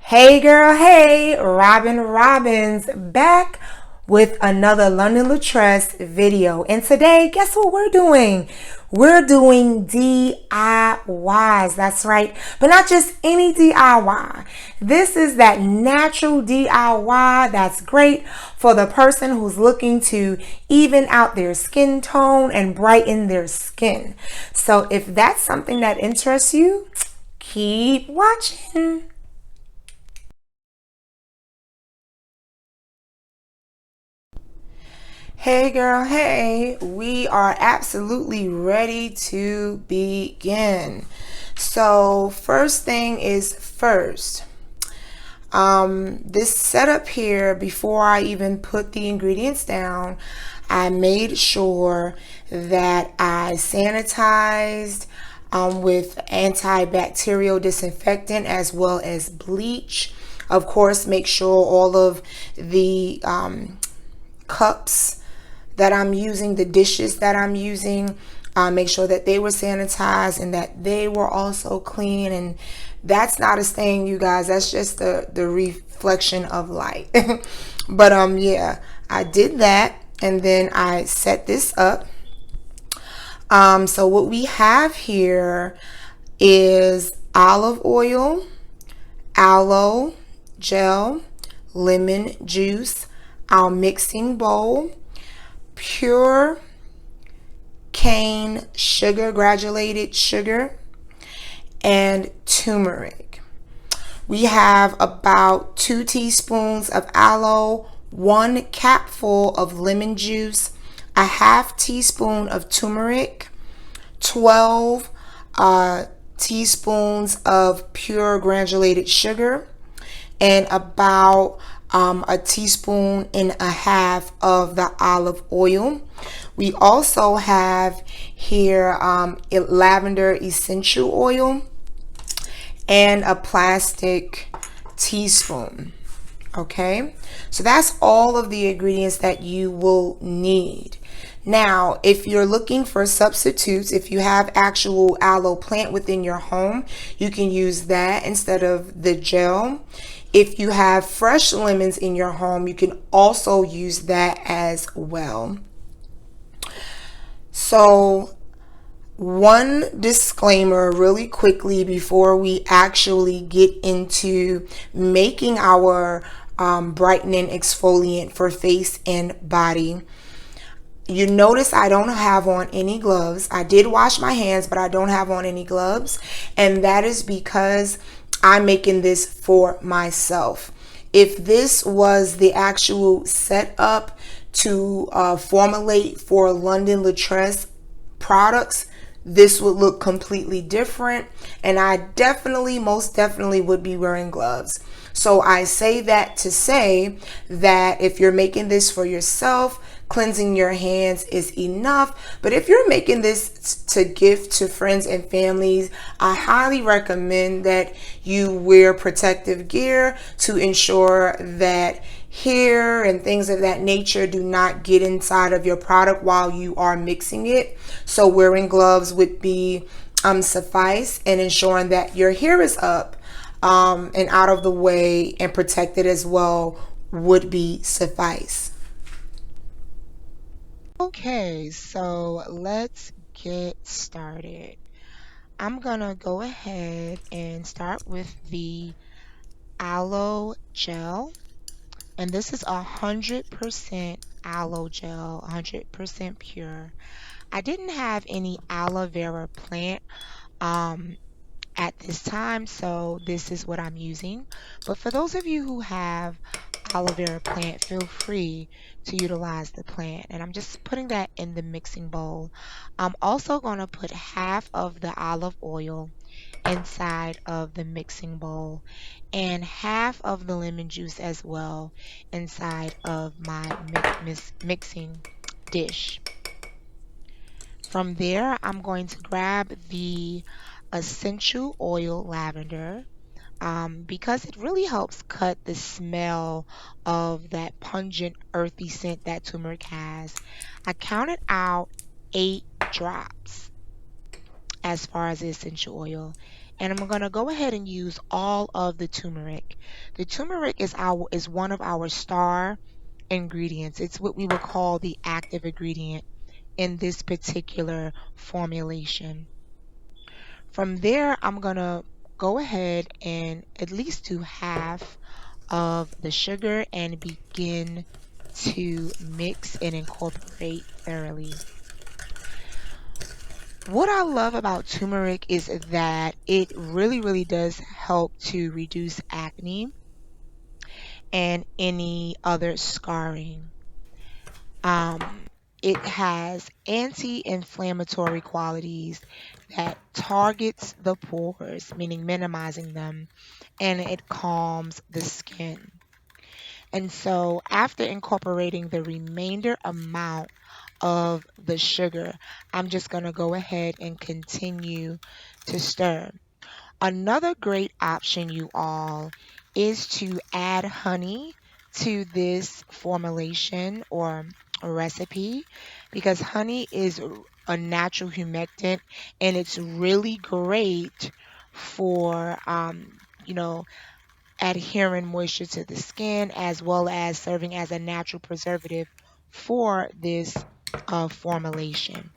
Hey girl, hey, Robin's back with another London Latress video. And today, guess what we're doing? We're doing DIYs, that's right. But not just any DIY. This is that natural DIY that's great for the person who's looking to even out their skin tone and brighten their skin. So if that's something that interests you, keep watching. Hey girl, hey, we are absolutely ready to begin. So first thing is first, this setup here, before I even put the ingredients down, I made sure that I sanitized with antibacterial disinfectant as well as bleach. Of course, make sure all of the cups that I'm using, the dishes that I'm using, make sure that they were sanitized and that they were also clean. And that's not a stain, you guys, that's just the reflection of light. But yeah, I did that, and then I set this up. So what we have here is olive oil, aloe gel, lemon juice, our mixing bowl, pure cane sugar, granulated sugar, and turmeric. We have about 2 teaspoons of aloe, 1 capful of lemon juice, a half teaspoon of turmeric, 12 teaspoons of pure granulated sugar, and about a teaspoon and a half of the olive oil. We also have here Lavender Essential Oil and a plastic teaspoon. Okay, so that's all of the ingredients that you will need. Now, if you're looking for substitutes, if you have actual aloe plant within your home, you can use that instead of the gel. If you have fresh lemons in your home, you can also use that as well. So, one disclaimer really quickly before we actually get into making our brightening exfoliant for face and body. You notice I don't have on any gloves. I did wash my hands, but I don't have on any gloves. And that is because I'm making this for myself. If this was the actual setup to formulate for London Latress products, this would look completely different, and I definitely, most definitely would be wearing gloves. So I say that to say that if you're making this for yourself, cleansing your hands is enough. But if you're making this to gift to friends and families, I highly recommend that you wear protective gear to ensure that hair and things of that nature do not get inside of your product while you are mixing it. So wearing gloves would be suffice, and ensuring that your hair is up and out of the way and protected as well would be suffice. Okay, so let's get started. I'm gonna go ahead and start with the aloe gel. And this is 100% aloe gel, 100% pure. I didn't have any aloe vera plant at this time, so this is what I'm using. But for those of you who have aloe vera plant, feel free to utilize the plant. And I'm just putting that in the mixing bowl. I'm also going to put half of the olive oil inside of the mixing bowl and half of the lemon juice as well inside of my mixing dish. From there, I'm going to grab the essential oil lavender because it really helps cut the smell of that pungent earthy scent that turmeric has. I counted out 8 drops as far as the essential oil. And I'm going to go ahead and use all of the turmeric. The turmeric is one of our star ingredients. It's what we would call the active ingredient in this particular formulation. From there, I'm going to go ahead and at least do half of the sugar and begin to mix and incorporate thoroughly. What I love about turmeric is that it really does help to reduce acne and any other scarring. Um, it has anti-inflammatory qualities that targets the pores, meaning minimizing them, and it calms the skin. And so after incorporating the remainder amount of the sugar, I'm just going to go ahead and continue to stir. Another great option, you all, is to add honey to this formulation or recipe, because honey is a natural humectant and it's really great for adhering moisture to the skin, as well as serving as a natural preservative for this formulation.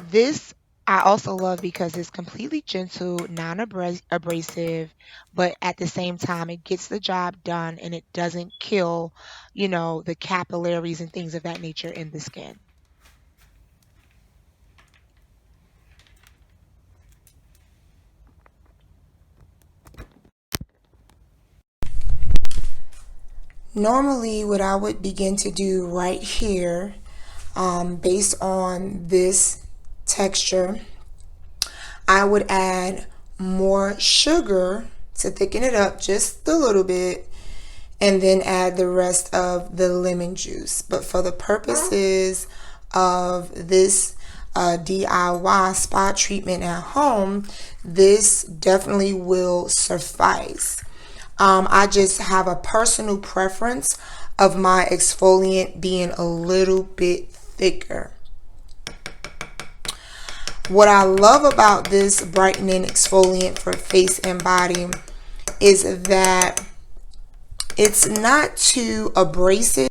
This I also love because it's completely gentle, non-abrasive, but at the same time, it gets the job done and it doesn't kill, the capillaries and things of that nature in the skin. Normally, what I would begin to do right here, based on this texture, I would add more sugar to thicken it up just a little bit, and then add the rest of the lemon juice. But for the purposes of this DIY spa treatment at home, this definitely will suffice. I just have a personal preference of my exfoliant being a little bit thicker. What I love about this brightening exfoliant for face and body is that it's not too abrasive.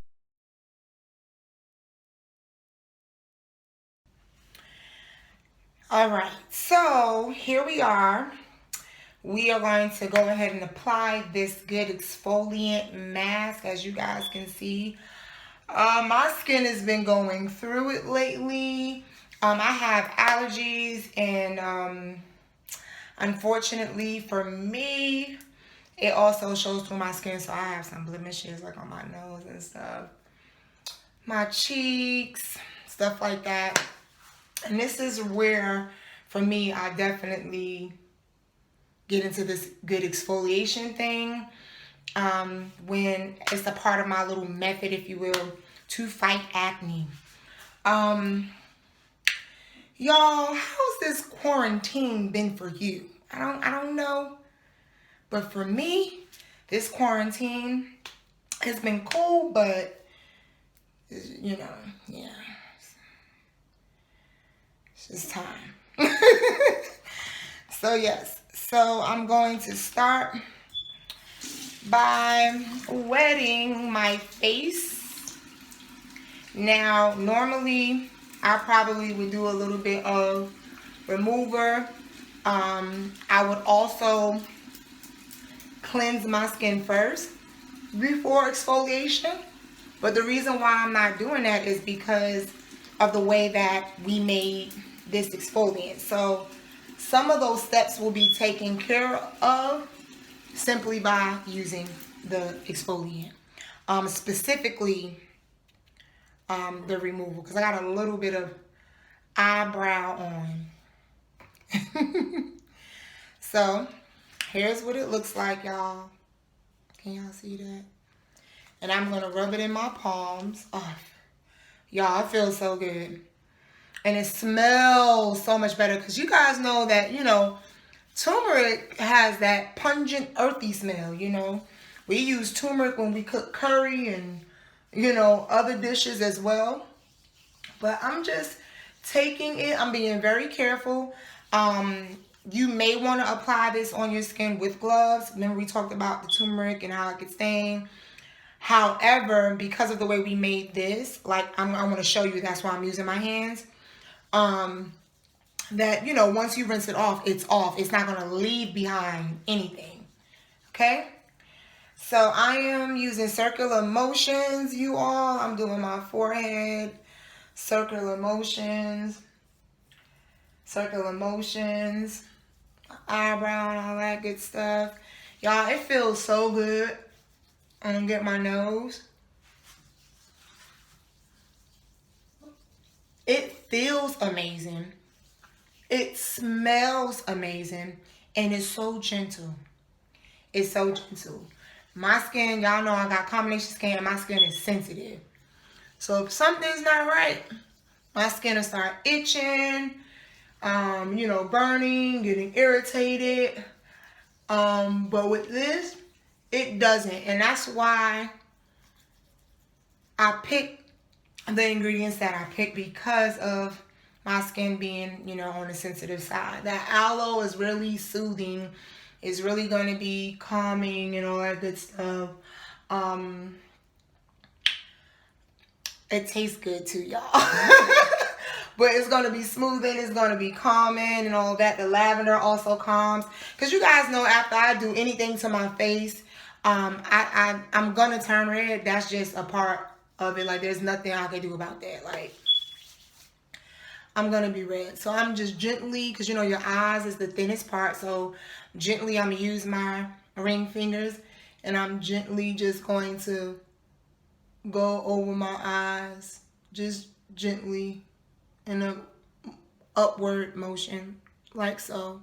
All right, so here we are. We are going to go ahead and apply this good exfoliant mask. As you guys can see, my skin has been going through it lately. I have allergies, and unfortunately for me, it also shows through my skin. So I have some blemishes like on my nose and stuff, my cheeks, stuff like that. And this is where, for me, I definitely get into this good exfoliation thing, when it's a part of my little method, if you will, to fight acne. Y'all, how's this quarantine been for you? I don't know, but for me, this quarantine has been cool, but yeah, it's just time. So yes, so I'm going to start by wetting my face. Now, normally I probably would do a little bit of remover. I would also cleanse my skin first before exfoliation. But the reason why I'm not doing that is because of the way that we made this exfoliant. So some of those steps will be taken care of simply by using the exfoliant. Specifically, the removal, because I got a little bit of eyebrow on. So here's what it looks like, y'all. Can y'all see that? And I'm going to rub it in my palms. Oh, y'all, it feels so good. And it smells so much better, because you guys know that, turmeric has that pungent, earthy smell, We use turmeric when we cook curry and, other dishes as well. But I'm just taking it, I'm being very careful. You may want to apply this on your skin with gloves. Remember we talked about the turmeric and how it could stain. However, because of the way we made this, like I want to show you, that's why I'm using my hands. That, you know, once you rinse it off, it's off. It's not going to leave behind anything. Okay? So I am using circular motions, you all. I'm doing my forehead, circular motions, eyebrow, and all that good stuff. Y'all, it feels so good. I'm gonna get my nose. It feels amazing. It smells amazing. And it's so gentle. It's so gentle. My skin, y'all know I got combination skin. My skin is sensitive. So if something's not right, my skin will start itching, you know, burning, getting irritated. But with this, it doesn't. And that's why I picked the ingredients that I picked, because of my skin being, you know, on the sensitive side. That aloe is really soothing. It's really going to be calming and all that good stuff. It tastes good too, y'all. But it's going to be smoothing. It's going to be calming and all that. The lavender also calms. Because you guys know, after I do anything to my face, I'm going to turn red. That's just a part of it. Like, there's nothing I can do about that. Like, I'm going to be red. So I'm just gently, because you know your eyes is the thinnest part. So gently I'm going to use my ring fingers. And I'm gently just going to go over my eyes. Just gently in a upward motion. Like so.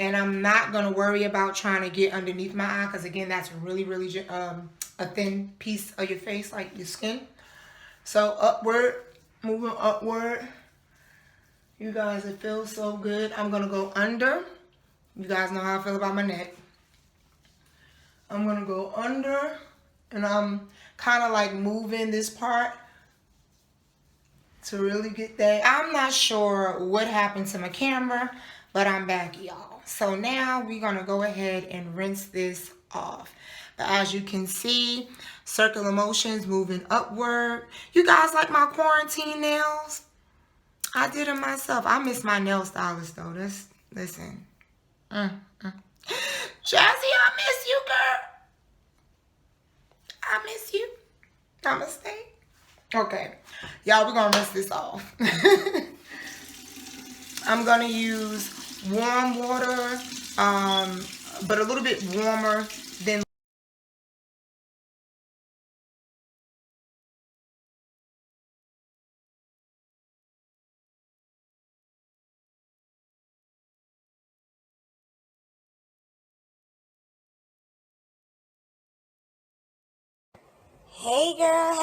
And I'm not going to worry about trying to get underneath my eye. Because again, that's really, really a thin piece of your face. Like your skin. So upward. Moving upward. You guys, it feels so good. I'm going to go under. You guys know how I feel about my neck. I'm going to go under. And I'm kind of like moving this part to really get that. I'm not sure what happened to my camera, but I'm back, y'all. So now we're going to go ahead and rinse this off. But as you can see, circular motions moving upward. You guys like my quarantine nails? I did it myself. I miss my nail stylist though. Listen. Jazzy, I miss you, girl. I miss you. Namaste. Okay. Y'all, we're going to rinse this off. I'm going to use warm water, but a little bit warmer than. Hey girl,